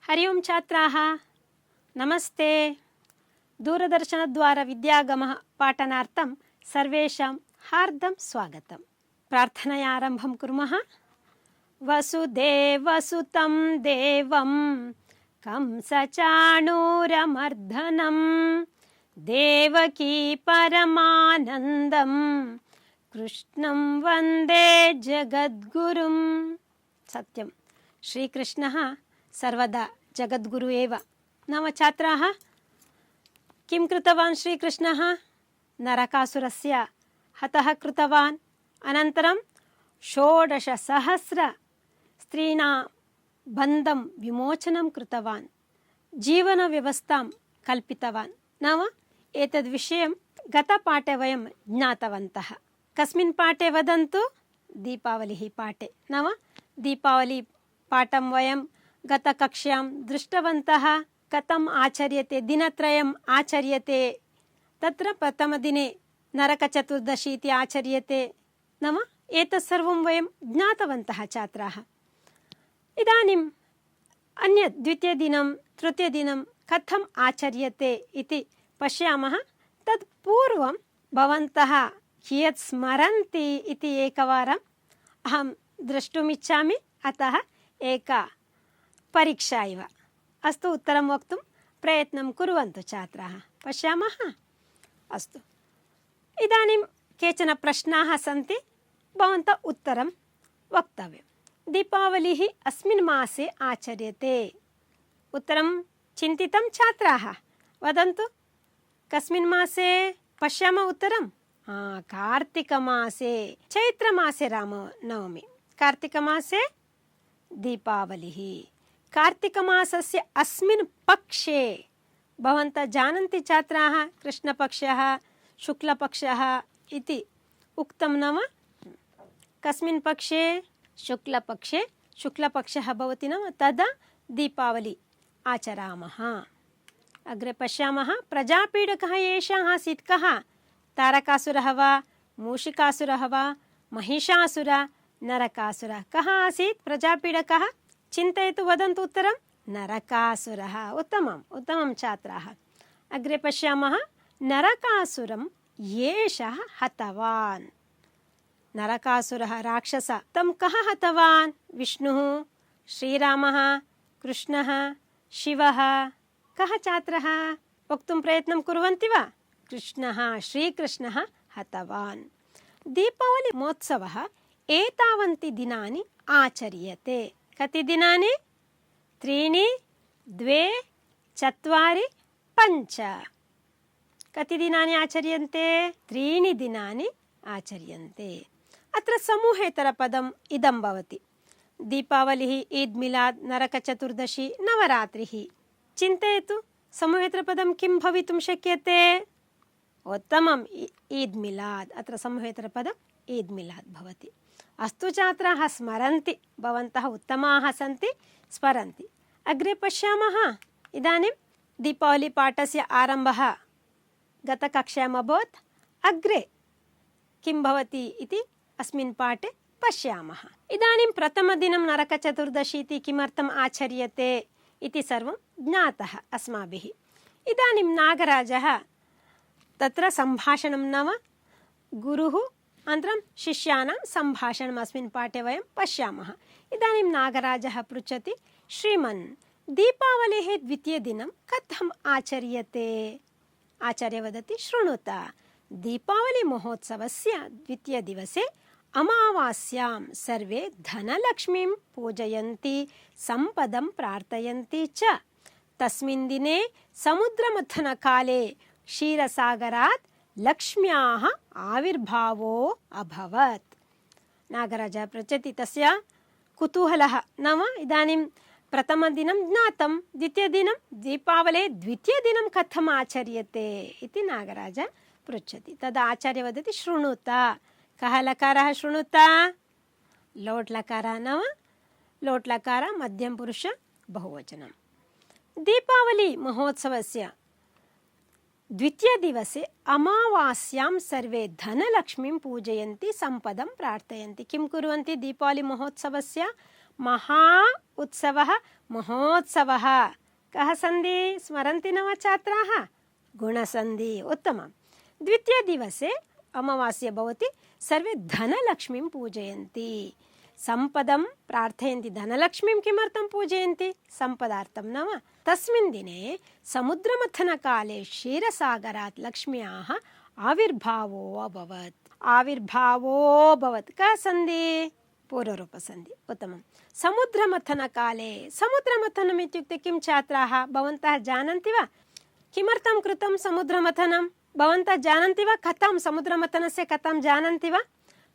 हरि ओं छात्राः, नमस्ते। दूरदर्शनद्वारा विद्यागमः पाठनार्थं सर्वेषां हार्दं स्वागतम्। प्रार्थनया आरम्भं कुर्मः। वसुदेवसुतं देवं कंसचाणूरमर्दनं देवकी परमानन्दं कृष्णं वन्दे जगद्गुरुं। सत्यं, श्रीकृष्णः सर्वदा जगद्गुरु एव। नाम छात्राः, किं कृतवान् श्रीकृष्णः? नरकासुरस्य हतः कृतवान्। अनन्तरं 16,000 स्त्रीणां बन्धं विमोचनं कृतवान्, जीवनव्यवस्थां कल्पितवान्। नाम एतद्विषयं गतपाठे वयं ज्ञातवन्तः। कस्मिन् पाठे वदन्तु? दीपावलिः पाठे। नाम दीपावली पाठं वयं गतकक्ष्यां दृष्टवन्तः। कथम् आचर्यते, दिनत्रयम् आचर्यते। तत्र प्रथमदिने नरकचतुर्दशी इति आचर्यते। नाम एतत् सर्वं वयं ज्ञातवन्तः छात्राः। इदानीम् अन्यत् द्वितीयदिनं तृतीयदिनं कथम् आचर्यते इति पश्यामः। तत् पूर्वं भवन्तः कियत् स्मरन्ति इति एकवारम् अहं द्रष्टुमिच्छामि। अतः एका परीक्षा इव। अस्तु, उत्तरं वक्तुं प्रयत्नं कुर्वन्तु छात्राः। पश्यामः। अस्तु, इदानीं केचन प्रश्नाः सन्ति, भवन्तः उत्तरं वक्तव्यं। दीपावलिः अस्मिन् मासे आचर्यते। उत्तरं चिन्तितं छात्राः? वदन्तु, कस्मिन् मासे? पश्यामः उत्तरं। कार्तिकमासे, चैत्रमासे रामनवमी, कार्तिकमासे दीपावलिः। कार्तिकमासस्य अस्मिन् पक्षे भवन्तः जानन्ति छात्राः, कृष्णपक्षः शुक्लपक्षः इति उक्तं। नाम कस्मिन् पक्षे? शुक्लपक्षे शुक्लपक्षः भवति, नाम तदा दीपावली आचरामः। अग्रे पश्यामः। प्रजापीडकः एषः आसीत् कः? तारकासुरः वा, मूषिकासुरः वा, महिषासुरः, नरकासुरः? कः आसीत् प्रजापीडकः? चिन्तयतु, वदन्तु उत्तरं। नरकासुरः। उत्तमम्, उत्तमं छात्राः। अग्रे पश्यामः। नरकासुरं एषः हतवान्। नरकासुरः राक्षस, तं कः हतवान्? विष्णुः, श्रीरामः, कृष्णः, शिवः? कः छात्रः? वक्तुं प्रयत्नं कुर्वन्ति वा? कृष्णः, श्रीकृष्णः हतवान्। दीपावली महोत्सवः एतावन्ति दिनानि आचर्यते। कति दिनानि? 3, 2, 4, 5। कति दिनानि आचर्यन्ते? 3 दिनानि आचर्यन्ते। अत्र समूहेतरपदम् इदं भवति। दीपावलिः, ईद् मिलाद्, नरकचतुर्दशी, नवरात्रिः। चिन्तयतु, समूहेतरपदं किं भवितुं शक्यते? उत्तमम्, ईद् मिलाद्। अत्र समूहेतरपदम् ईद् मिलाद् भवति। अस्तु छात्राः, स्मरन्ति, भवन्तः उत्तमाः सन्ति, स्मरन्ति। अग्रे पश्यामः। इदानीं दीपावलीपाठस्य आरम्भः गतकक्ष्याम् अभवत्। अग्रे किं भवति इति अस्मिन् पाठे पश्यामः। इदानीं प्रथमदिनं नरकचतुर्दशी इति किमर्थम् आचर्यते इति सर्वं ज्ञातः अस्माभिः। इदानीं नागराजः तत्र सम्भाषणं, नाम गुरुः अनन्तरं शिष्याणां सम्भाषणम् अस्मिन् पाठे वयं पश्यामः। इदानीं नागराजः पृच्छति, श्रीमन्, दीपावलेः द्वितीयदिनं कथम् आचर्यते? आचार्य वदति, शृणुत। दीपावलीमहोत्सवस्य द्वितीयदिवसे अमावास्यां सर्वे धनलक्ष्मीं पूजयन्ति, सम्पदं प्रार्थयन्ति च। तस्मिन् दिने समुद्रमथनकाले क्षीरसागरात् लक्ष्म्याः आविर्भावो अभवत्। नागराजः पृच्छति, तस्य कुतूहलः। नाम इदानीं प्रथमदिनं ज्ञातं, द्वितीयदिनं, दीपावलेः द्वितीयदिनं कथम् आचर्यते इति नागराजः पृच्छति। तदा आचार्य वदति, शृणुत। कः लकारः? शृणुत। लोट् लकारः, नाम लोट् लकार मध्यमपुरुष बहुवचनं। दीपावली महोत्सवस्य द्वितीयदिवसे अमावास्यां सर्वे धनलक्ष्मीं पूजयन्ति, सम्पदं प्रार्थयन्ति। किं कुर्वन्ति? दीपावली महोत्सवस्य महा उत्सवः महोत्सवः कः सन्धि स्मरन्ति न वा छात्राः? गुणसन्धि। उत्तमं। द्वितीयदिवसे अमावास्या भवति, सर्वे धनलक्ष्मीं पूजयन्ति, सम्पदं प्रार्थयन्ति। धनलक्ष्मीं किमर्थं पूजयन्ति? सम्पदार्थं न वा? तस्मिन् दिने समुद्रमथनकाले क्षीरसागरात् लक्ष्म्याः आविर्भावो अभवत्। कः सन्धि? पूर्वरूपसन्धि। उत्तमं। समुद्रमथनकाले, समुद्रमथनम् इत्युक्ते किं छात्राः? भवन्तः जानन्ति वा? किमर्थं कृतं समुद्रमथनं? भवन्तः जानन्ति वा? कथं समुद्रमथनस्य कथं जानन्ति वा?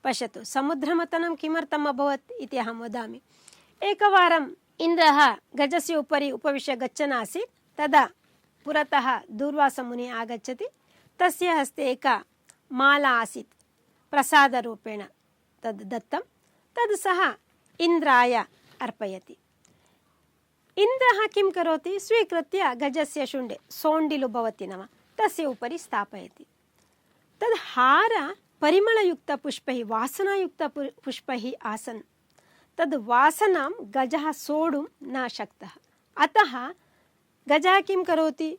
पश्यतु, समुद्रमथनं किमर्थम् अभवत् इति अहं वदामि। एकवारम् इन्द्रः गजस्य उपरि उपविश्य गच्छन् आसीत्। तदा पुरतः दूर्वासमुनिः आगच्छति। तस्य हस्ते एका माला आसीत्, प्रसादरूपेण तद् दत्तं। तद् सः इन्द्राय अर्पयति। इन्द्रः किं करोति? स्वीकृत्य गजस्य शुण्डे, सोण्डिलु भवति न वा, तस्य उपरि स्थापयति। तद् हार परिमलयुक्तपुष्पैः, वासनायुक्तपुष्पैः आसन्। तद् वासनां गजः सोढुं न शक्तः। अतः गजः किं करोति?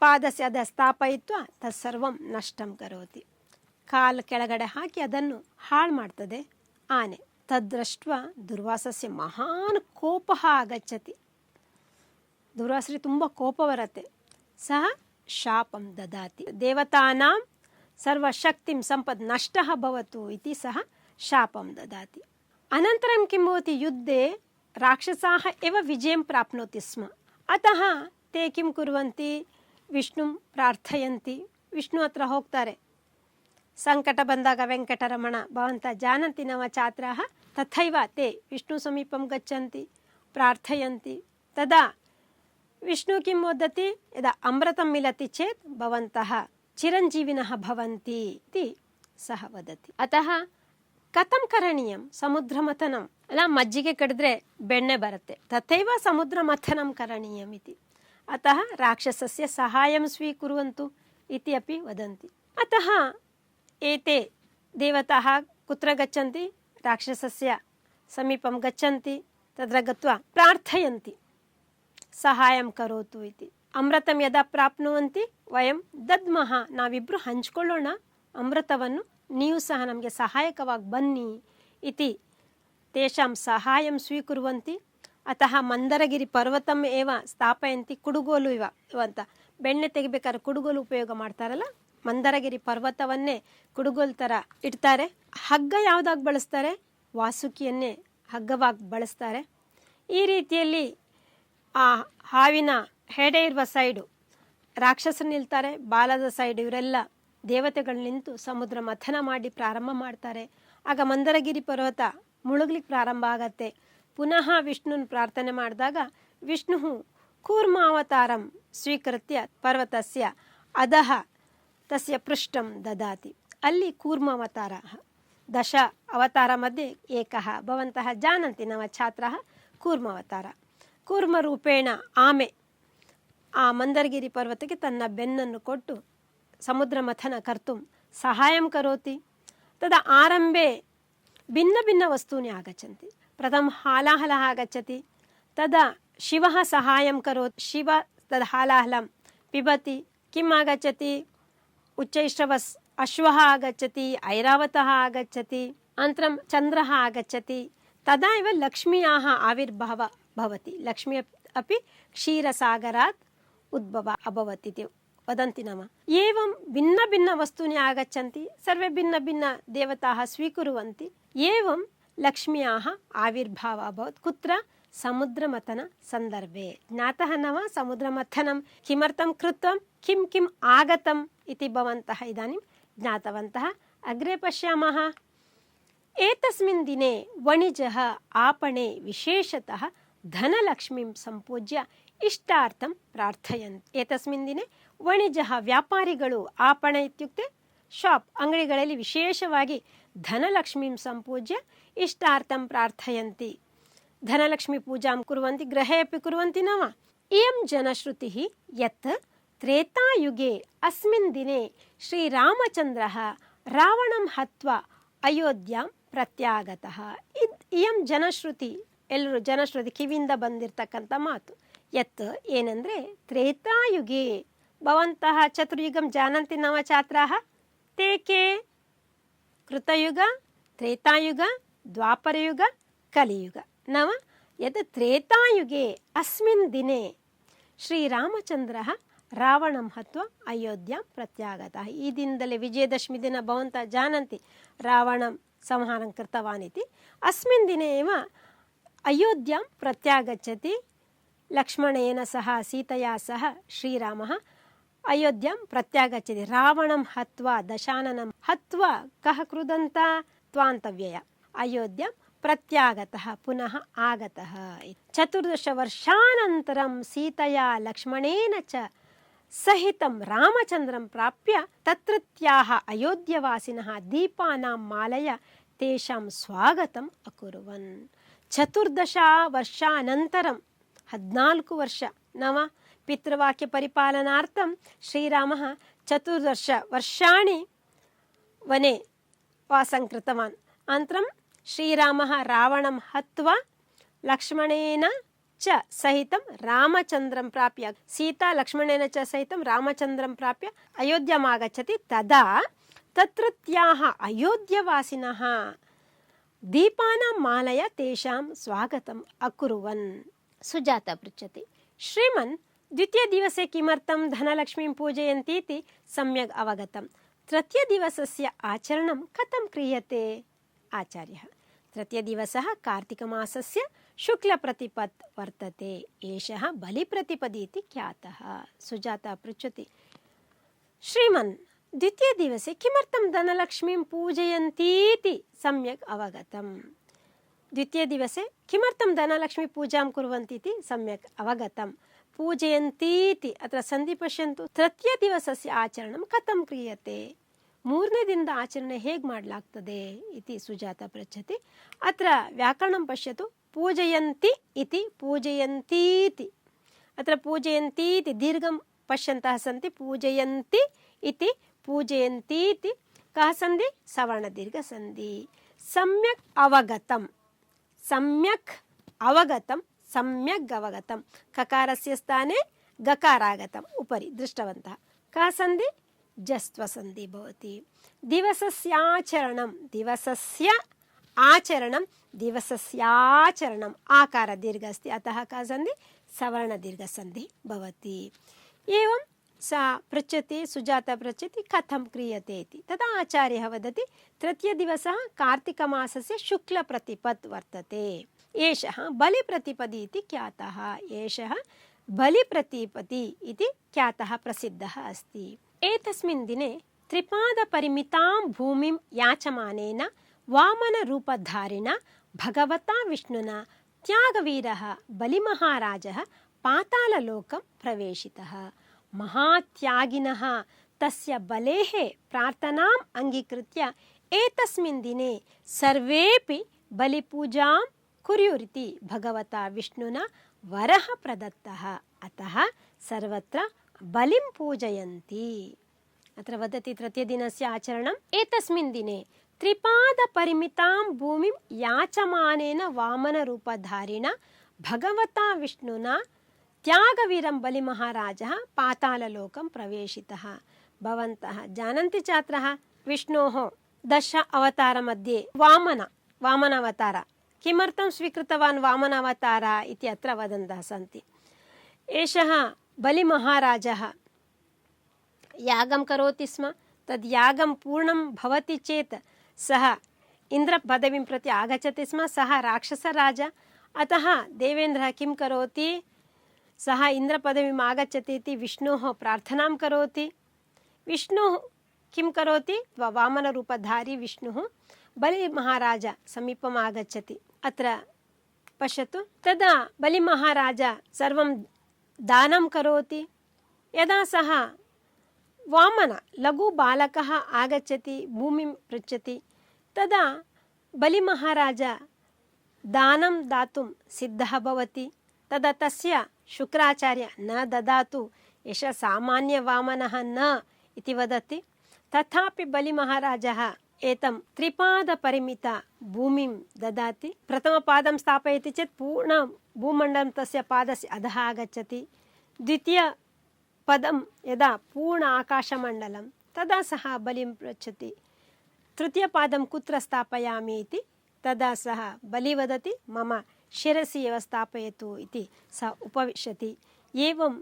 पादस्य अधः स्थापयित्वा तत्सर्वं नष्टं करोति। काಲು ಕೆಳಗಡೆ ಹಾಕಿ ಅದನ್ನು ಹಾಳು ಮಾಡ್ತದೆ ಆನೆ. ತದ್ದೃष्ट्वा ದುರ್ವಾಸಸ್ಯ ಮಹಾನ್ ಕೋಪಃ ಆಗಚ್ಚತಿ. ದುರ್ವಾಸರಿಗೆ ತುಂಬ ಕೋಪ ಬರುತ್ತೆ. ಸಹ ಶಾಪಂ ದದಾತಿ. ದೇವತಾನಾಂ ಸರ್ವಶಕ್ತಿಂ ಸಂಪದ್ ನಷ್ಟಃ ಭವತು ಇತಿ ಸಹ ಶಾಪಂ ದದಾತಿ. ಅನಂತರಂ किं भवति? युद्धे राक्षसाः एव विजयं प्राप्नोति स्म. अतः ते किं कुर्वन्ति? विष्णुं प्रार्थयन्ति. विष्णु हत्र ಹೋಗ್ತಾರೆ. ಸಂಕಟ ಬಂದಾಗ ವೆಂಕಟರಮಣ ಭವಂತः जानन्ति न वा छात्राः? तथैव ते विष्णु समीपं गच्छन्ति, प्रार्थयन्ति. तदा विष्णु किं वदति? यदा अमृतं मिलति चेत् भवन्तः चिरञ्जीविनः भवन्ति इति सः वदति. अतः कथं करणीयं? समुद्रमथनं अल मज्जिगे कडिद्रे बेण्णे बरुत्ते, तथैव समुद्रमथनं करणीयम् इति. अतः राक्षसस्य सहायं स्वीकुर्वन्तु इति अपि वदन्ति. अतः एते देवताः कुत्र गच्छन्ति? राक्षसस्य समीपं गच्छन्ति. तत्र गत्वा प्रार्थयन्ति, सहायं करोतु इति. अमृतं यदा प्राप्नुवन्ति वयं दद्मः, ನಾವಿಬ್ರು ಹಂಚಿಕೊಳ್ಳೋಣ ಅಮೃತವನ್ನು, ನೀವು ಸಹ ನಮಗೆ ಸಹಾಯಕವಾಗಿ ಬನ್ನಿ इति तेषां सहायं स्वीकुर्वन्ति. अतः ಮಂದರಗಿರಿ ಪರ್ವತಂ एव ಸ್ಥಾಪಯಂತಿ. ಕುಡುಗೋಲು ಇವ ಅಂತ ಬೆಣ್ಣೆ ತೆಗಿಬೇಕಾದ್ರೆ ಕುಡುಗೋಲು ಉಪಯೋಗ ಮಾಡ್ತಾರಲ್ಲ, ಮಂದರಗಿರಿ ಪರ್ವತವನ್ನೇ ಕುಡುಗೋಲು ಥರ ಇಡ್ತಾರೆ. ಹಗ್ಗ ಯಾವುದಾಗಿ ಬಳಸ್ತಾರೆ? ವಾಸುಕಿಯನ್ನೇ ಹಗ್ಗವಾಗಿ ಬಳಸ್ತಾರೆ. ಈ ರೀತಿಯಲ್ಲಿ ಆ ಹಾವಿನ ಹೆಡೆ ಇರುವ ಸೈಡು ರಾಕ್ಷಸರು ನಿಲ್ತಾರೆ, ಬಾಲದ ಸೈಡ್ ಇವರೆಲ್ಲ ದೇವತೆಗಳು ನಿಂತು ಸಮುದ್ರ ಮಥನ ಮಾಡಿ ಪ್ರಾರಂಭ ಮಾಡ್ತಾರೆ. ಆಗ ಮಂದರಗಿರಿ ಪರ್ವತ ಮುಳುಗ್ಲಿಕ್ಕೆ ಪ್ರಾರಂಭ ಆಗತ್ತೆ. ಪುನಃ ವಿಷ್ಣುನ ಪ್ರಾರ್ಥನೆ ಮಾಡಿದಾಗ ವಿಷ್ಣು ಕೂರ್ಮಾವತಾರಂ ಸ್ವೀಕೃತ್ಯ ಪರ್ವತಸ್ಯ ಅಧಃ ತಸ್ಯ ಪೃಷ್ಠಂ ದದಾತಿ. ಅಲ್ಲಿ ಕೂರ್ಮಾವತಾರ, ದಶ ಅವತಾರ मध्ये एकः. भवन्तः जानन्ति न वा छात्राः? ಕೂರ್ಮಾವತಾರ. ಕೂರ್ಮರೂಪೇಣ ಆಮೆ ಆ ಮಂದರಗಿರಿ ಪರ್ವತಕ್ಕೆ ತನ್ನ ಬೆನ್ನನ್ನು ಕೊಟ್ಟು ಸಮುದ್ರ ಮಥನ ಕರ್ತುಂ ಸಹಾಯಂ ಕರೋತಿ. तदा आरम्भे भिन्नभिन्नवस्तूनि आगच्छन्ति. प्रथमं हालाहलः आगच्छति. तदा शिवः सहायं करोति. शिव तद् हालाहलं पिबति. किम् आगच्छति? उच्चैश्रवस् अश्वः आगच्छति, ऐरावतः आगच्छति, अनन्तरं चन्द्रः आगच्छति. तदा एव लक्ष्म्याः आविर्भावः भवति. लक्ष्मी अपि क्षीरसागरात् उद्भव अभवत् इति वदन्ति नाम. एवं भिन्नभिन्नवस्तूनि आगच्छन्ति, सर्वे भिन्नभिन्नदेवताः स्वीकुर्वन्ति. एवं लक्ष्म्याः आविर्भावः अभवत्. कुत्र? समुद्रमथन सन्दर्भे. ज्ञातः न वा समुद्रमथनं किमर्थं कृतं, किं किम् आगतम् इति भवन्तः इदानीं ज्ञातवन्तः. अग्रे पश्यामः. एतस्मिन् दिने वणिजः आपणे विशेषतः धनलक्ष्मीं सम्पूज्य इष्टार्थं प्रार्थयन्ति. एतस्मिन् दिने ವಣಿಜಃ ವ್ಯಾಪಾರಿಗಳು, ಆಪಣ ಇತ್ಯುಕ್ತೆ ಶಾಪ್, ಅಂಗಡಿಗಳಲ್ಲಿ ವಿಶೇಷವಾಗಿ ಧನಲಕ್ಷ್ಮೀಂ ಸಂಪೂಜ್ಯ ಇಷ್ಟಾರ್ಥಂ ಪ್ರಾರ್ಥಯಂತಿ. ಧನಲಕ್ಷ್ಮಿ ಪೂಜಾಂ ಕುರ್ವಂತಿ, ಗೃಹೇ ಅಪಿ ಕುರ್ವಂತಿ ನವ. ಇಯಂ ಜನಶ್ರುತಿಃ ಯತ್ ತ್ರೇತಾಯುಗೆ ಅಸ್ಮಿನ್ ದಿನೆ ಶ್ರೀರಾಮಚಂದ್ರಃ ರಾವಣಂ ಹತ್ವಾ ಅಯೋಧ್ಯಾಂ ಪ್ರತ್ಯಾಗತಃ. ಇಯಂ ಜನಶ್ರುತಿ ಎಲ್ಲರೂ ಜನಶ್ರುತಿ ಕಿವಿಯಿಂದ ಬಂದಿರತಕ್ಕಂಥ ಮಾತು. ಯತ್ ಏನಂದರೆ ತ್ರೇತಾಯುಗೆ ಭವಂತಹ ಚತುರ್ಯುಗಂ ಜಾನಂತಿ ನವ ಛಾತ್ರಾಃ ತೇ ಕೆ ಕೃತಯುಗ ತ್ರೇತಾಯುಗ ದ್ವಾಪರಯುಗ ಕಲಿಯುಗ ನವ ಯತ್ ತ್ರೇತಾಯುಗೆ ಅಸ್ಮಿನ್ ದಿನೇ ಶ್ರೀರಾಮಚಂದ್ರಃ ರಾವಣಂ ಹತ್ವ ಅಯೋಧ್ಯಾಂ ಪ್ರತ್ಯಾಗತಃ. ಈ ದಿನದಲ್ಲಿ ವಿಜಯದಶಮಿ ದಿನ ಭವಂತಃ ಜಾನಂತಿ ರಾವಣಂ ಸಂಹಾರಂ ಕೃತವಾನ್ ಇತಿ. ಅಸ್ಮಿನ್ ದಿನೇ एव ಅಯೋಧ್ಯಾಂ ಪ್ರತ್ಯಾಗಚ್ಚತಿ. ಲಕ್ಷ್ಮಣೇನ ಸಹ ಸೀತೆಯಾ ಸಹ ಶ್ರೀರಾಮಃ ಅಯೋಧ್ಯಾಂ ಪ್ರತ್ಯಾಗಚ್ಚತಿ. ರಾವಣಂ ಹತ್ವಾ ದಶಾನನಂ ಹತ್ವಾ ಕಃ ಕೃದಂತ ತ್ವಾಂತವ್ಯಯ ಅಯೋಧ್ಯಾಂ ಪ್ರತ್ಯಾಗತಃ ಪುನಃ ಆಗತಃ. 14 ವರ್ಷಾನಂತರಂ ಸೀತೆಯಾ ಲಕ್ಷ್ಮಣೇನ ಚ ಸಹಿತಂ ರಾಮಚಂದ್ರಂ ಪ್ರಾಪ್ಯ ತತ್ರತ್ಯಾಹ ಅಯೋಧ್ಯವಾಸಿನಃ ದೀಪಾನಾಂ ಮಾಲಯ ತೇಷಾಂ ಸ್ವಾಗತಂ ಅಕುರ್ವನ್. 14 ವರ್ಷಾನಂತರಂ 14 ವರ್ಷ ನವ ಪಿತೃವಾಕ್ಯ ಪರಿಪಾಲನಾರ್ಥಂ ಶ್ರೀರಾಮಃ 14 ವರ್ಷಾಣಿ ವನೆ ವಾಸಂ ಕೃತವಾನ್. ಅನಂತರಂ ಶ್ರೀರಾಮಃ ರಾವಣಂ ಹತ್ವಾ ಲಕ್ಷ್ಮಣೇನ च सहितं रामचंद्रं प्राप्य सीता लक्ष्मणेन च सहितं रामचंद्रं प्राप्य अयोध्याम् आगच्छति. तदा तत्रत्याः अयोध्यवासिनः दीपानां मालया तेषां स्वागतम् अकुर्वन्. सुजाता पृच्छति, श्रीमन् द्वितीयदिवसे किमर्थं धनलक्ष्मीं पूजयन्ति इति सम्यक् अवगतं. तृतीयदिवसस्य आचरणं कथं क्रियते? आचार्यः, तृतीयदिवसः कार्तिकमासस्य शुक्लप्रतिपत् वर्तते. एषः बलिप्रतिपदि इति ख्यातः. सुजाता पृच्छति, श्रीमन् द्वितीयदिवसे किमर्थं धनलक्ष्मीं पूजयन्तीति सम्यक् अवगतम्. द्वितीयदिवसे किमर्थं धनलक्ष्मी पूजां कुर्वन्ति इति सम्यक् अवगतम्. पूजयन्तीति अत्र सन्धि पश्यन्तु. तृतीयदिवसस्य आचरणं कथं क्रियते? ಮೂರನೇ ದಿನದ ಆಚರಣೆ ಹೇಗೆ ಮಾಡಲಾಗ್ತದೆ ಇತಿ ಸುಜಾತ ಪೃಚ್ಛತಿ. ಅತ್ರ ವ್ಯಾಕರಣಂ ಪಶ್ಯತು. ಪೂಜಯಂತಿ ಇತಿ ಪೂಜಯಂತೀತಿ. ಅತ್ರ ಪೂಜಯಂತೀತಿ ದೀರ್ಘಂ ಪಶ್ಯಂತಃ ಸಂತಿ. ಪೂಜಯಂತಿ ಇತಿ ಪೂಜಯಂತೀತಿ ಕಃ ಸಂಧಿ? ಸವರ್ಣ ದೀರ್ಘ ಸಂಧಿ. ಸಮ್ಯಕ್ ಅವಗತಂ. ಸಮ್ಯಕ್ ಅವಗತಂ. ಸಮ್ಯಕ್ ಅವಗತಂ. ಕಕಾರಸ್ಯ ಸ್ಥಾನೆ ಗಕಾರಾಗತಂ उपरि दृष्टवन्तः. कः संधि? जस्त्वसन्धि भवति. दिवसस्याचरणं. दिवसस्य आचरणं. दिवसस्याचरणम् आकार दीर्घ अस्ति, अतः कः संधि? सवर्ण दीर्घ संधि भवति. एवं सा पृच्छति, सुजाता पृच्छति कथं क्रियते इति. तदा आचार्यः वदति, तृतीयदिवसः कार्तिकमासस्य शुक्लप्रतिपत् वर्तते. एषः बलिप्रतिपदि इति ख्यातः. एषः बलिप्रतिपदि इति ख्यातः प्रसिद्धः अस्ति. एतस्मिन् दिने त्रिपादपरिमितां भूमिं याचमानेन वामनरूपधारिणा भगवता विष्णुना त्यागवीरः बलिमहाराजः पाताललोकं प्रवेशितः. महात्यागिनः तस्य बलेः प्रार्थनाम् अङ्गीकृत्य एतस्मिन् दिने सर्वेपि बलिपूजां कुर्युरिति भगवता विष्णुना वरः प्रदत्तः. अतः सर्वत्र बलिं पूजयन्ति. अत्र वदति तृतीयदिनस्य आचरणम्. एतस्मिन् दिने त्रिपादपरिमितां भूमिं याचमानेन वामनरूपधारिणा भगवता विष्णुना त्यागवीरं बलिमहाराजः पाताललोकं प्रवेशितः. भवन्तः जानन्ति छात्राः, विष्णोः 10 अवतारमध्ये वामन अवतार किमर्थं स्वीकृतवान् वामन अवतार इति अत्र वदन्तः सन्ति. एषः बलिमहाराजः यागं करोति स्म. तद् यागं पूर्णं भवति चेत् सः इन्द्रपदवीं प्रति आगच्छति स्म. सः राक्षसराजा. अतः देवेन्द्रः किं करोति? सः इन्द्रपदवीम् आगच्छति इति विष्णोः प्रार्थनां करोति. विष्णुः किं करोति? वामनरूपधारी विष्णुः बलिमहाराज समीपम् आगच्छति. अत्र पश्यतु. तदा बलिमहाराज सर्वं दानं करोति. यदा सः वामन लघुबालकः आगच्छति, भूमिं पृच्छति, तदा बलिमहाराज दानं दातुं सिद्धः भवति. तदा तस्य शुक्राचार्य न ददातु, एषः सामान्यवामनः न इति वदति. तथापि बलिमहाराजः एतं त्रिपादपरिमित भूमिं ददाति। प्रथमपादं स्थापयति चेत् पूर्ण भूमण्डलं तस्य पादस्य अधः आगच्छति। द्वितीयपदं यदा पूर्ण आकाशमण्डलं तदा सः बलिं पृच्छति। तृतीयपादं कुत्र स्थापयामि इति तदा सः बलि वदति मम शिरसि एव स्थापयतु इति सः उपविशति। एवं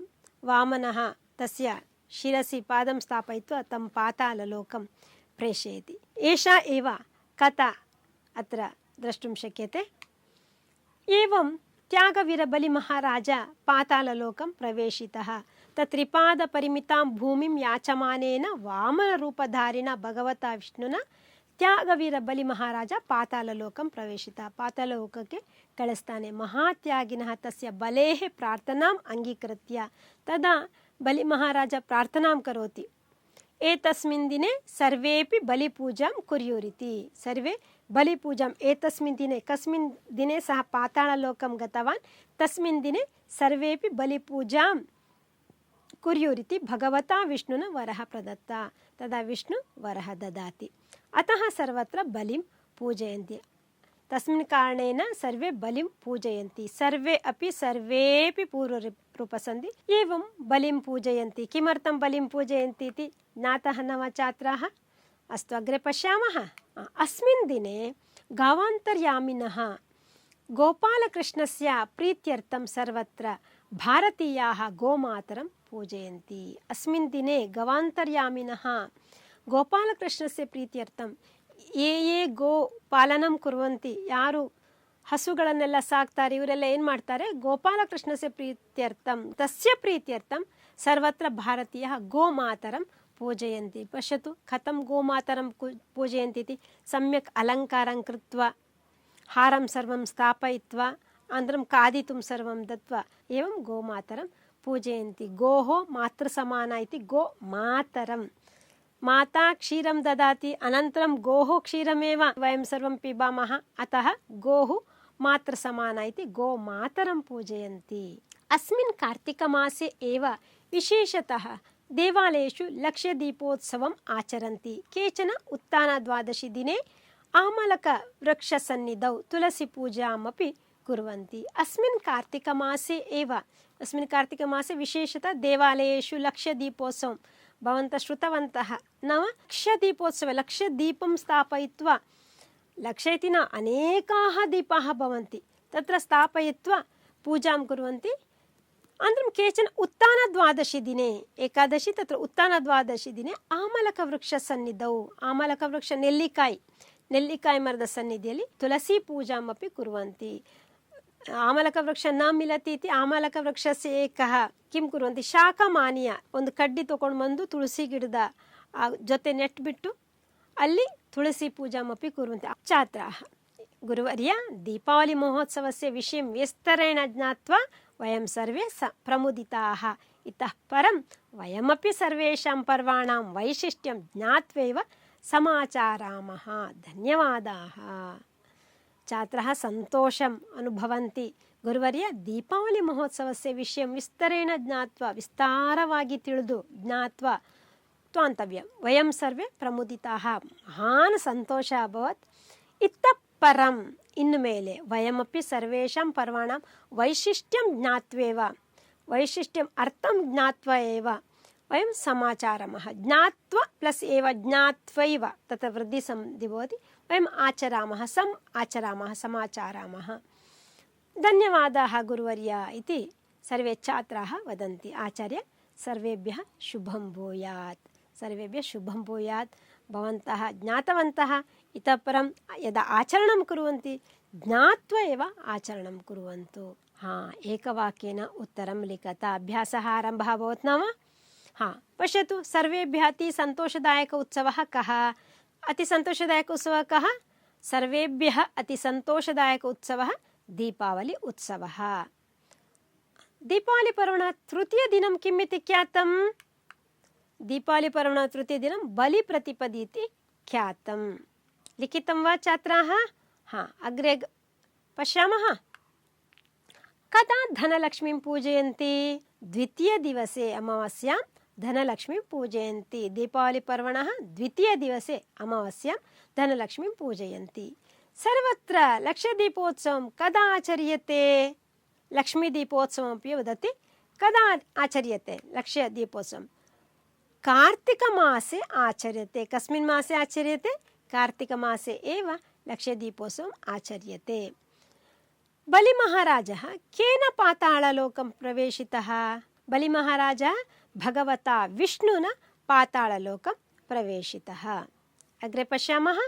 वामनः तस्य शिरसि पादं स्थापयित्वा तं पाताललोकं प्रेषयति। एषा एव कथा अत्र द्रष्टुं शक्यते। एवं त्यागवीरबलिमहाराज पाताललोकं प्रवेशितः। त्रिपादपरिमितां भूमिं याचमानेन वामनरूपधारिणा भगवता विष्णुना त्यागवीरबलिमहाराज पाताललोकं प्रवेशितः। पाताललोकಕ್ಕೆ ಕಳಿಸ್ತಾನೆ। ಮಹಾತ್ಯಾಗಿನಃ ತಸ್ಯ ಬಲೇಃ ಪ್ರಾರ್ಥನಾಂ ಅಂಗೀಕೃತ್ಯ ತದಾ ಬಲಿಮಹಾರಾಜ ಪ್ರಾರ್ಥನಾಂ ಕರೋತಿ। एतस्मिन् दिने सर्वेपि बलिपूजां कुर्युरिति। सर्वे बलिपूजाम् एतस्मिन् दिने, कस्मिन् दिने सः पाताललोकं गतवान् तस्मिन् दिने सर्वेपि बलिपूजां कुर्युरिति भगवता विष्णुना वरः प्रदत्ता। तदा विष्णु वरः ददाति। अतः सर्वत्र बलिं पूजयन्ति। तस्मिन् कारणेन सर्वे बलिं पूजयन्ति। सर्वेपि पूर्वरूपसन्धि एवं बलिं पूजयन्ति। किमर्थं बलिं पूजयन्ति इति ज्ञातः न वा छात्राः? अस्तु अग्रे पश्यामः। अस्मिन् दिने गावान्तर्यामिनः गोपालकृष्णस्य प्रीत्यर्थं सर्वत्र भारतीयाः गोमातरं पूजयन्ति। अस्मिन् दिने गवान्तर्यामिनः गोपालकृष्णस्य प्रीत्यर्थं ये गो पालनं कुर्वन्ति, ಯಾರು ಹಸುಗಳನ್ನೆಲ್ಲ ಸಾಕ್ತಾರೆ, ಇವರೆಲ್ಲ ಏನು ಮಾಡ್ತಾರೆ, ಗೋಪಾಲಕೃಷ್ಣಸ್ಯ ಪ್ರೀತ್ಯರ್ಥಂ ತಸ್ಯ ಪ್ರೀತ್ಯರ್ಥಂ ಸರ್ವತ್ರ ಭಾರತೀಯः गोमातरं पूजयन्ति। पश्यतु कथं गोमातरं पूजयन्ति इति। सम्यक् अलङ्कारं कृत्वा हारं सर्वं स्थापयित्वा अनन्तरं खादितुं सर्वं दत्वा एवं गोमातरं पूजयन्ति। गोः मातृसमाना इति गोमातरं। माता क्षीरं ददाति, अनन्तरं गोः क्षीरमेव वयं सर्वं पिबामः, अतः गोः मातृसमाना इति गोमातरं पूजयन्ति। अस्मिन् कार्तिकमासे एव विशेषतः देवालयेषु लक्षदीपोत्सवम् आचरन्ति। केचन उत्तानद्वादशी दिने आमलकवृक्षसन्निधौ तुलसीपूजामपि कुर्वन्ति। अस्मिन् कार्तिकमासे विशेषतः देवालयेषु लक्षदीपोत्सवं भवन्तः श्रुतवन्तः नाम लक्षदीपोत्सवे लक्षदीपं स्थापयित्वा, लक्ष इति न अनेकाः दीपाः भवन्ति, तत्र स्थापयित्वा पूजां कुर्वन्ति। अनन्तरं केचन उत्तानद्वादशी दिने, एकादशी तत्र उत्तानद्वादशी दिने आमलकवृक्षसन्निधौ, आमलकवृक्ष नेल्लिकायि मरदसन्निधिಯಲ್ಲಿ तुलसी पूजामपि कुर्वन्ति। आमलकवृक्ष न मिलति इति आमलकवृक्षस्य एकः किं कुर्वन्ति, ಶಾಖಮಾನಿಯ ಒಂದು ಕಡ್ಡಿ ತಗೊಂಡು ಬಂದು ತುಳಸಿ ಗಿಡದ ಜೊತೆ ನೆಟ್ಬಿಟ್ಟು ಅಲ್ಲಿ ತುಳಸಿ पूजामपि कुर्वन्ति। छात्राः, गुरुवर्य दीपावली महोत्सवस्य विषयं विस्तरेण ज्ञात्वा वयं सर्वे प्रमुदिताः। इतः परं वयमपि सर्वेषां पर्वाणां वैशिष्ट्यं ज्ञात्वैव समाचरामः। धन्यवादाः। छात्राः सन्तोषम् अनुभवन्ति। गुरुवर्य दीपावली महोत्सवस्य विषयं विस्तरेण ज्ञात्वा, विस्तारವಾಗಿ ತಿಳಿದು ज्ञात्वा त्वान्तव्यं। वयं सर्वे प्रमुदिताः, महान् सन्तोषः अभवत्। इतः परं इನ್ನು ಮೇಲೆ वयमपि सर्वेषां पर्वाणां वैशिष्ट्यं ज्ञात्वैव, वैशिष्ट्यम् अर्थं ज्ञात्वा एव वयं समाचरामः। ज्ञात्वा प्लस् एव ज्ञात्वैव तत्र वृद्धिसन्धि भवति। वयम् आचरामः, आचरामः, समाचरामः। धन्यवादाः गुरुवर्य इति सर्वे छात्राः वदन्ति। आचार्य सर्वेभ्यः शुभं भूयात्, सर्वेभ्यः शुभं भूयात्। भवन्तः ज्ञातवन्तः, इतः परं यदा आचरणं कुर्वन्ति ज्ञात्वा एव आचरणं कुर्वन्तु। एकवाक्येन उत्तरं लिखत अभ्यासः आरम्भः अभवत् न वा? पश्यतु, सर्वेभ्यः अति सन्तोषदायक उत्सवः कः? अति सन्तोषदायक उत्सवः कः? सर्वेभ्यः अति सन्तोषदायक उत्सवः दीपावली उत्सवः। दीपावलीपर्वणः तृतीयदिनं किम् इति ख्यातम्? दीपावलीपर्वणः तृतीयदिनं बलिप्रतिपदि इति ख्यातं। लिखितं वा छात्राः? अग्रे पश्यामः। कदा धनलक्ष्मीं पूजयन्ति? द्वितीयदिवसे अमावास्यां धनलक्ष्मीं पूजयन्ति। दीपावलिपर्वणः द्वितीयदिवसे अमावास्यां धनलक्ष्मीं पूजयन्ति। सर्वत्र लक्षदीपोत्सवं कदा आचर्यते? लक्ष्मीदीपोत्सवमपि वदति। कदा आचर्यते लक्षदीपोत्सवं? कार्तिकमासे आचर्यते। कस्मिन् मासे आचर्यते? कार्तिकमासे एव लक्षदीपोत्सवम् आचर्यते। बलिमहाराजः केन पाताळलोकं प्रवेशितः? बलिमहाराजः भगवता विष्णुना पाताळलोकं प्रवेशितः। अग्रे पश्यामः।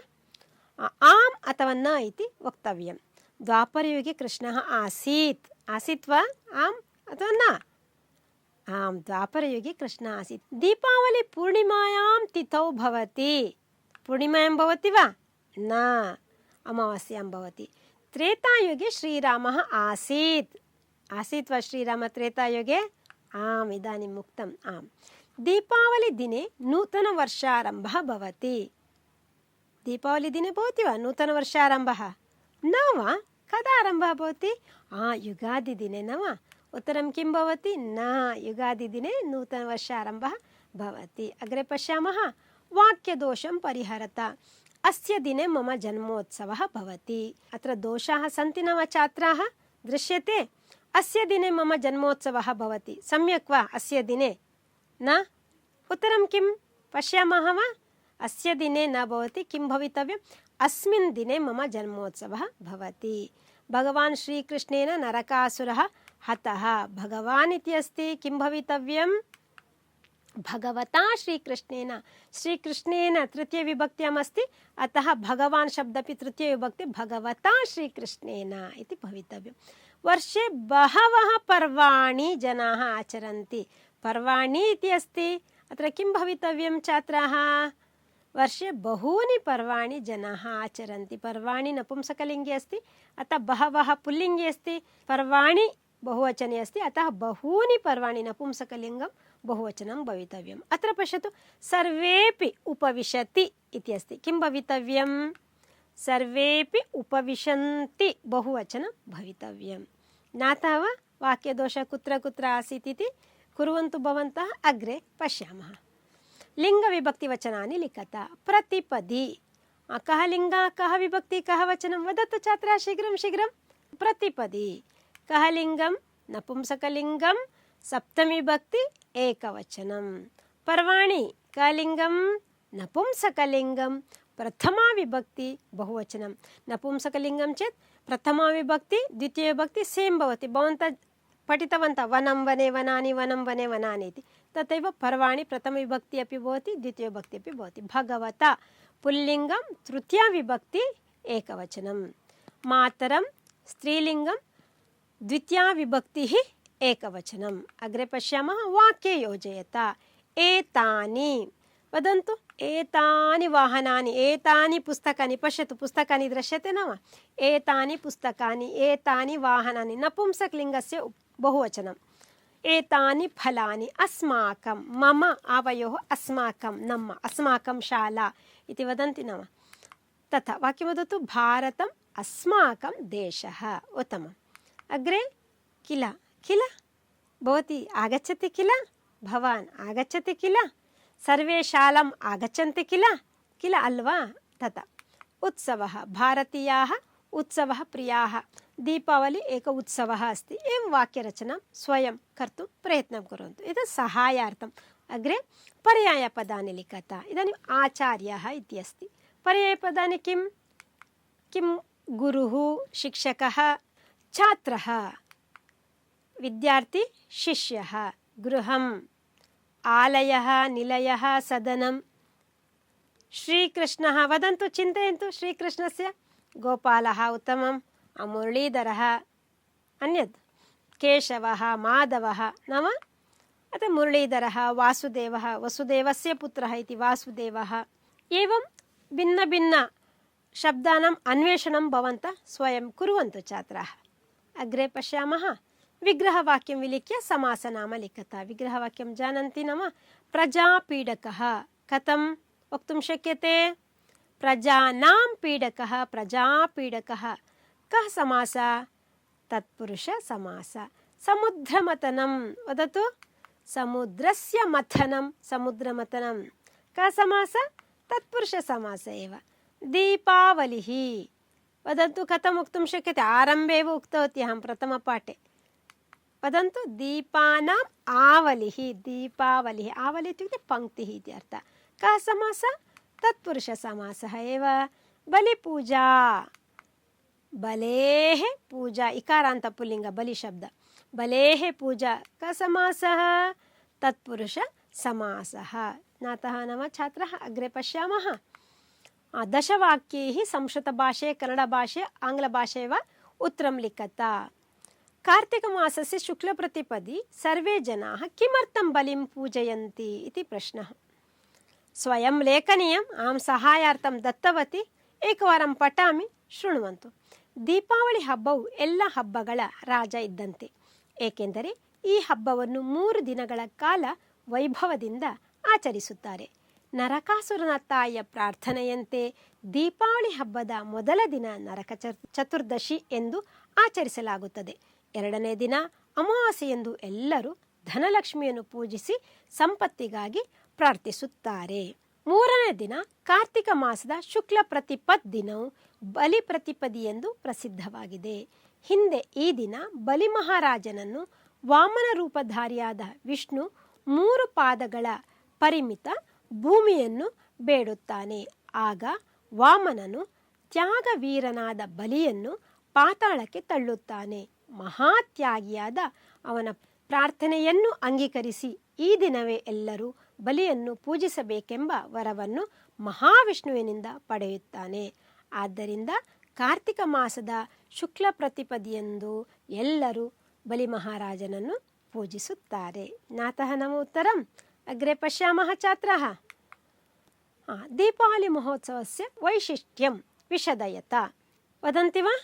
आम् अथवा न इति वक्तव्यं। द्वापरयुगे कृष्णः आसीत्। आसीत् वा? आम् अथवा न? आम्, द्वापरयुगे कृष्णः आसीत्। दीपावली पूर्णिमायां तिथौ भवति। पूर्णिमायां भवति वा? न, अमावास्यां भवति। त्रेतायुगे श्रीरामः आसीत्। आसीत् वा श्रीरामः त्रेतायुगे? आम्, इदानीम् उक्तम्। आम्, दीपावलिदिने नूतनवर्षारम्भः भवति। दीपावलिदिने भवति वा नूतनवर्षारम्भः? न वा? कदा आरम्भः भवति? युगादिदिने न वा? उत्तरं किं भवति? न, युगादिदिने नूतनवर्षारम्भः भवति। अग्रे पश्यामः। वाक्यदोषं परिहरत। अस्य दिने मम जन्मोत्सवः भवति। अत्र दोषाः सन्ति न वा छात्राः? दृश्यते? अस्य दिने मम जन्मोत्सवः भवति। सम्यक् वा? अस्य दिने न? उत्तरं किं पश्यामः वा? अस्य दिने न भवति। किं भवितव्यम्? अस्मिन् दिने मम जन्मोत्सवः भवति। भगवान् श्रीकृष्णेन नरकासुरः हतः। भगवान् इति अस्ति, किं भवितव्यं? भगवता श्रीकृष्णेन। श्रीकृष्णेन तृतीयविभक्त्याम् अस्ति, अतः भगवान् शब्दपि तृतीयविभक्ति भगवता श्रीकृष्णेन इति भवितव्यं। वर्षे बहवः पर्वाणि जनाः आचरन्ति। पर्वाणि इति अस्ति, अत्र किं भवितव्यं छात्राः? वर्षे बहूनि पर्वाणि जनाः आचरन्ति। पर्वाणि नपुंसकलिङ्गे अस्ति, अतः बहवः पुल्लिङ्गे अस्ति। पर्वाणि बहुवचने अस्ति, अतः बहूनि पर्वाणि नपुंसकलिङ्गं बहुवचनं भवितव्यम्। अत्र पश्यतु, सर्वेपि उपविशति इति अस्ति। किं भवितव्यं? सर्वेपि उपविशन्ति बहुवचनं भवितव्यं। ज्ञातः वा? वाक्यदोषः कुत्र कुत्र आसीत् इति कुर्वन्तु भवन्तः। अग्रे पश्यामः। लिङ्गविभक्तिवचनानि लिखत। प्रतिपदि। कः लिङ्गः, कः विभक्ति, कः वचनं? वदतु छात्राः शीघ्रं शीघ्रं। प्रतिपदि। कः लिङ्गं? नपुंसकलिङ्गं, सप्तमी विभक्ति एकवचनं। पर्वाणि कः लिङ्गं? नपुंसकलिङ्गं, प्रथमा विभक्ति बहुवचनं। नपुंसकलिङ्गं चेत् प्रथमा विभक्ति द्वितीया विभक्ति सेम् भवति। भवन्तः पठितवन्तः वनं वने वनानि, वनं वने वनानि इति। तथैव पर्वाणि प्रथमविभक्ति अपि भवति, द्वितीयविभक्ति अपि भवति। भगवता पुल्लिङ्गं, तृतीया विभक्ति एकवचनं। मातरं स्त्रीलिङ्गं, द्वितीया विभक्तिः एकवचनम्। अग्रे पश्यामः। वाक्ये योजयत। एतानि वदन्तु। एतानि वाहनानि, एतानि पुस्तकानि। पश्यतु, पुस्तकानि दृश्यते न वा? एतानि पुस्तकानि, एतानि वाहनानि। नपुंसकलिङ्गस्य बहुवचनम्। एतानि फलानि अस्माकं, मम आवयोः अस्माकं, नम्म, अस्माकं शाला इति वदन्ति न वा? तथा वाक्यं वदतु। भारतम् अस्माकं देशः। उत्तमम्। अग्रे किल, किल भवती आगच्छति किल? भवान् आगच्छति किल? सर्वे शालाम् आगच्छन्ति किल? किल अल्वा? तथा। उत्सवः। भारतीयाः उत्सवः प्रियाः। दीपावली एक उत्सवः अस्ति। एवं वाक्यरचनां स्वयं कर्तुं प्रयत्नं कुर्वन्तु। एतत् सहायार्थम्। अग्रे पर्यायपदानि लिखत। इदानीम् आचार्यः इति अस्ति। पर्यायपदानि किं? किं? गुरुः, शिक्षकः, छात्रः, विद्यार्थी, शिष्यः, गृहम्, आलयः, निलयः, सदनं। श्रीकृष्णः वदन्तु, चिन्तयन्तु। श्रीकृष्णस्य गोपालः उत्तमम्, मुरलीधरः, अन्यत् केशवः, माधवः नाम अतः मुरलीधरः, वासुदेवः, वसुदेवस्य पुत्रः इति वासुदेवः। एवं भिन्न शब्दानाम् अन्वेषणं भवन्तः स्वयं कुर्वन्तु छात्राः। अग्रे पश्यामः। विग्रहवाक्यं विलिख्य समासनाम लिखत। विग्रहवाक्यं जानन्ति नाम प्रजापीडकः। कथं वक्तुं शक्यते? प्रजानां पीडकः, प्रजापीडकः। कः समासः? तत्पुरुष समासः। समुद्रमथनं वदतु। समुद्रस्य मथनं समुद्रमथनं कः समासः तत्पुरुषसमासः एव दीपावलिः वदन्तु कथं वक्तुं शक्यते आरम्भे एव उक्तवती अहं प्रथमपाठे वदन्तु दीपानाम् आवलिः दीपावलिः आवलिः इत्युक्ते पङ्क्तिः इति अर्थः कः समासः तत्पुरुषसमासः एव बलिपूजा बलेः पूजा इकारान्त पुल्लिङ्ग बलिशब्द बलेः पूजा कः समासः तत्पुरुषसमासः ज्ञातः न वा छात्राः अग्रे पश्यामः दशवाक्यैः संस्कृतभाषे कन्नडभाषे आङ्ग्लभाषे वा उत्तरं लिखत कार्तिकमासस्य शुक्लप्रतिपदि सर्वे जनाः किमर्थं बलिं पूजयन्ति इति प्रश्नः स्वयं लेखनीयम् अहं सहायार्थं दत्तवती एकवारं पठामि ಶೃಣ್ವಂತು ದೀಪಾವಳಿ ಹಬ್ಬವು ಎಲ್ಲ ಹಬ್ಬಗಳ ರಾಜ ಇದ್ದಂತೆ ಏಕೆಂದರೆ ಈ ಹಬ್ಬವನ್ನು 3 ದಿನಗಳ ಕಾಲ ವೈಭವದಿಂದ ಆಚರಿಸುತ್ತಾರೆ ನರಕಾಸುರನ ತಾಯಿಯ ಪ್ರಾರ್ಥನೆಯಂತೆ ದೀಪಾವಳಿ ಹಬ್ಬದ ಮೊದಲ ದಿನ ನರಕ ಚತುರ್ದಶಿ ಎಂದು ಆಚರಿಸಲಾಗುತ್ತದೆ ಎರಡನೇ ದಿನ ಅಮಾವಾಸ್ಯೆ ಎಂದು ಎಲ್ಲರೂ ಧನಲಕ್ಷ್ಮಿಯನ್ನು ಪೂಜಿಸಿ ಸಂಪತ್ತಿಗಾಗಿ ಪ್ರಾರ್ಥಿಸುತ್ತಾರೆ ಮೂರನೇ ದಿನ ಕಾರ್ತಿಕ ಮಾಸದ ಶುಕ್ಲ ಪ್ರತಿಪದ್ ದಿನವು ಬಲಿ ಪ್ರತಿಪದಿ ಎಂದು ಪ್ರಸಿದ್ಧವಾಗಿದೆ ಹಿಂದೆ ಈ ದಿನ ಬಲಿ ಮಹಾರಾಜನನ್ನು ವಾಮನ ರೂಪಧಾರಿಯಾದ ವಿಷ್ಣು 3 ಪಾದಗಳ ಪರಿಮಿತ ಭೂಮಿಯನ್ನು ಬೇಡುತ್ತಾನೆ ಆಗ ವಾಮನನು ತ್ಯಾಗವೀರನಾದ ಬಲಿಯನ್ನು ಪಾತಾಳಕ್ಕೆ ತಳ್ಳುತ್ತಾನೆ ಮಹಾತ್ಯಾಗಿಯಾದ ಅವನ ಪ್ರಾರ್ಥನೆಯನ್ನು ಅಂಗೀಕರಿಸಿ ಈ ದಿನವೇ ಎಲ್ಲರೂ ಬಲಿಯನ್ನು ಪೂಜಿಸಬೇಕೆಂಬ ವರವನ್ನು ಮಹಾವಿಷ್ಣುವಿನಿಂದ ಪಡೆಯುತ್ತಾನೆ ಆದ್ದರಿಂದ ಕಾರ್ತಿಕ ಮಾಸದ ಶುಕ್ಲ ಪ್ರತಿಪದಿಯಂದು ಎಲ್ಲರೂ ಬಲಿ ಮಹಾರಾಜನನ್ನು ಪೂಜಿಸುತ್ತಾರೆ ಜ್ಞಾತಃ ನಮ ಉತ್ತರಂ ಅಗ್ರೆ ಪಶ್ಯಾಮಃ ಛಾತ್ರಾಃ ದೀಪಾವಳಿ ಮಹೋತ್ಸವಸ್ಯ ವೈಶಿಷ್ಟ್ಯಂ ವಿಶದಯತ ವದಂತಿ ವಾ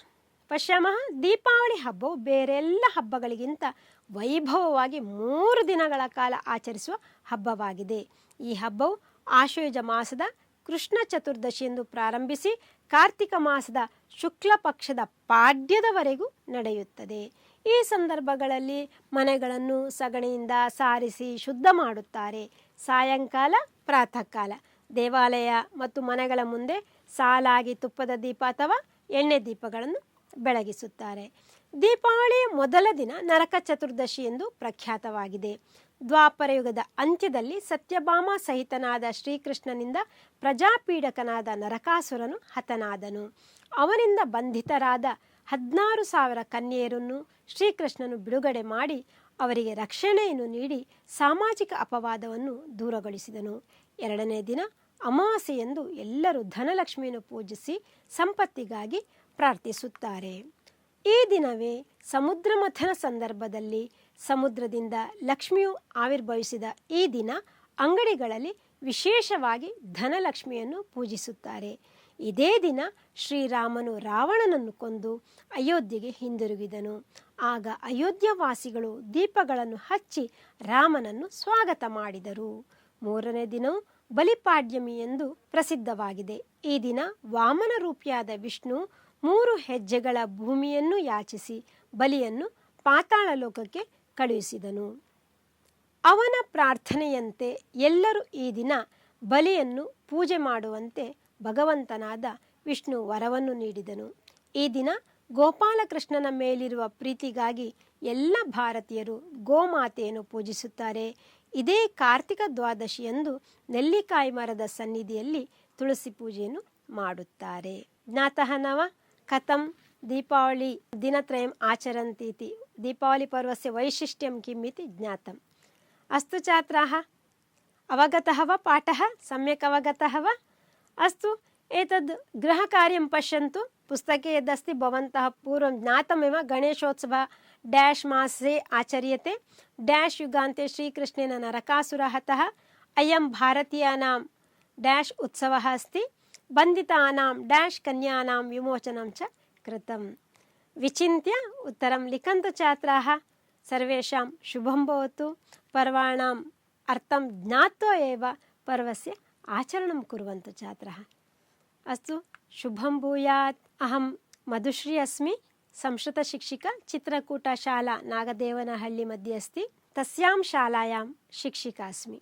ಪಶ್ಯಾಮಃ ದೀಪಾವಳಿ ಹಬ್ಬವು ಬೇರೆಲ್ಲ ಹಬ್ಬಗಳಿಗಿಂತ ವೈಭವವಾಗಿ 3 ದಿನಗಳ ಕಾಲ ಆಚರಿಸುವ ಹಬ್ಬವಾಗಿದೆ ಈ ಹಬ್ಬವು ಆಶ್ವಯುಜ ಮಾಸದ ಕೃಷ್ಣ ಚತುರ್ದಶಿ ಎಂದು ಪ್ರಾರಂಭಿಸಿ ಕಾರ್ತಿಕ ಮಾಸದ ಶುಕ್ಲ ಪಕ್ಷದ ಪಾಡ್ಯದವರೆಗೂ ನಡೆಯುತ್ತದೆ ಈ ಸಂದರ್ಭಗಳಲ್ಲಿ ಮನೆಗಳನ್ನು ಸಗಣಿಯಿಂದ ಸಾರಿಸಿ ಶುದ್ಧ ಮಾಡುತ್ತಾರೆ ಸಾಯಂಕಾಲ ಪ್ರಾತಃ ಕಾಲ ದೇವಾಲಯ ಮತ್ತು ಮನೆಗಳ ಮುಂದೆ ಸಾಲಾಗಿ ತುಪ್ಪದ ದೀಪ ಅಥವಾ ಎಣ್ಣೆ ದೀಪಗಳನ್ನು ಬೆಳಗಿಸುತ್ತಾರೆ ದೀಪಾವಳಿಯ ಮೊದಲ ದಿನ ನರಕ ಚತುರ್ದಶಿ ಎಂದು ಪ್ರಖ್ಯಾತವಾಗಿದೆ ದ್ವಾಪರಯುಗದ ಅಂತ್ಯದಲ್ಲಿ ಸತ್ಯಭಾಮ ಸಹಿತನಾದ ಶ್ರೀಕೃಷ್ಣನಿಂದ ಪ್ರಜಾಪೀಡಕನಾದ ನರಕಾಸುರನು ಹತನಾದನು ಅವನಿಂದ ಬಂಧಿತರಾದ 16,000 ಕನ್ಯೆಯರನ್ನು ಶ್ರೀಕೃಷ್ಣನು ಬಿಡುಗಡೆ ಮಾಡಿ ಅವರಿಗೆ ರಕ್ಷಣೆಯನ್ನು ನೀಡಿ ಸಾಮಾಜಿಕ ಅಪವಾದವನ್ನು ದೂರಗೊಳಿಸಿದನು ಎರಡನೇ ದಿನ ಅಮಾವಾಸ್ಯೆಯಂದು ಎಲ್ಲರೂ ಧನಲಕ್ಷ್ಮಿಯನ್ನು ಪೂಜಿಸಿ ಸಂಪತ್ತಿಗಾಗಿ ಪ್ರಾರ್ಥಿಸುತ್ತಾರೆ ಈ ದಿನವೇ ಸಮುದ್ರ ಮಥನ ಸಂದರ್ಭದಲ್ಲಿ ಸಮುದ್ರದಿಂದ ಲಕ್ಷ್ಮಿಯು ಆವಿರ್ಭವಿಸಿದ ಈ ದಿನ ಅಂಗಡಿಗಳಲ್ಲಿ ವಿಶೇಷವಾಗಿ ಧನಲಕ್ಷ್ಮಿಯನ್ನು ಪೂಜಿಸುತ್ತಾರೆ ಇದೇ ದಿನ ಶ್ರೀರಾಮನು ರಾವಣನನ್ನು ಕೊಂದು ಅಯೋಧ್ಯೆಗೆ ಹಿಂದಿರುಗಿದನು ಆಗ ಅಯೋಧ್ಯವಾಸಿಗಳು ದೀಪಗಳನ್ನು ಹಚ್ಚಿ ರಾಮನನ್ನು ಸ್ವಾಗತ ಮಾಡಿದರು ಮೂರನೇ ದಿನವು ಬಲಿಪಾಡ್ಯಮಿ ಎಂದು ಪ್ರಸಿದ್ಧವಾಗಿದೆ ಈ ದಿನ ವಾಮನ ರೂಪಿಯಾದ ವಿಷ್ಣು 3 ಹೆಜ್ಜೆಗಳ ಭೂಮಿಯನ್ನು ಯಾಚಿಸಿ ಬಲಿಯನ್ನು ಪಾತಾಳ ಲೋಕಕ್ಕೆ ಕಳುಹಿಸಿದನು ಅವನ ಪ್ರಾರ್ಥನೆಯಂತೆ ಎಲ್ಲರೂ ಈ ದಿನ ಬಲಿಯನ್ನು ಪೂಜೆ ಮಾಡುವಂತೆ ಭಗವಂತನಾದ ವಿಷ್ಣು ವರವನ್ನು ನೀಡಿದನು ಈ ದಿನ ಗೋಪಾಲಕೃಷ್ಣನ ಮೇಲಿರುವ ಪ್ರೀತಿಗಾಗಿ ಎಲ್ಲ ಭಾರತೀಯರು ಗೋಮಾತೆಯನ್ನು ಪೂಜಿಸುತ್ತಾರೆ ಇದೇ ಕಾರ್ತಿಕ ದ್ವಾದಶಿಯಂದು ನೆಲ್ಲಿಕಾಯಿ ಮರದ ಸನ್ನಿಧಿಯಲ್ಲಿ ತುಳಸಿ ಪೂಜೆಯನ್ನು ಮಾಡುತ್ತಾರೆ ಜ್ಞಾತಃ ನವ ಕಥಂ ದೀಪಾವಳಿ ದಿನತ್ರಯಂ ಆಚರಂತಿ ಇತಿ ದೀಪಾವಳಿ ಪರ್ವस्य ವೈಶಿಷ್ಟ್ಯಂ ಕಿಮ್ ಇತಿ ಜ್ಞಾತಂ ಅಸ್ತು ಛಾತ್ರಾಃ ಅವಗತಃ वा पाठः सम्यक् अवगतः वा अस्तु एतद् गृहकार्यं पश्यन्तु पुस्तके यदस्ति भवन्तः पूर्वं ज्ञातमेव गणेशोत्सवः डैश् मासे आचर्यते डैश् युगान्ते श्रीकृष्णेन नरकासुरः हतः अयं भारतीयानां डैश् उत्सवः अस्ति बन्धितानां डैश् कन्यानां विमोचनं च कृतं विचिन्त्य उत्तरं लिखन्तु छात्राः सर्वेषां शुभं भवतु पर्वाणाम् अर्थं ज्ञात्वा एव पर्वस्य आचरणं कुर्वन्तु छात्राः अस्तु शुभं भूयात् अहं मधुश्री अस्मि संस्कृतशिक्षिका चित्रकूटशाला नागदेवनहळ्ळि मध्ये अस्ति तस्यां शालायां शिक्षिका अस्मि।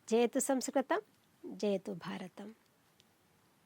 जयतु संस्कृतं, जयतु भारतम्।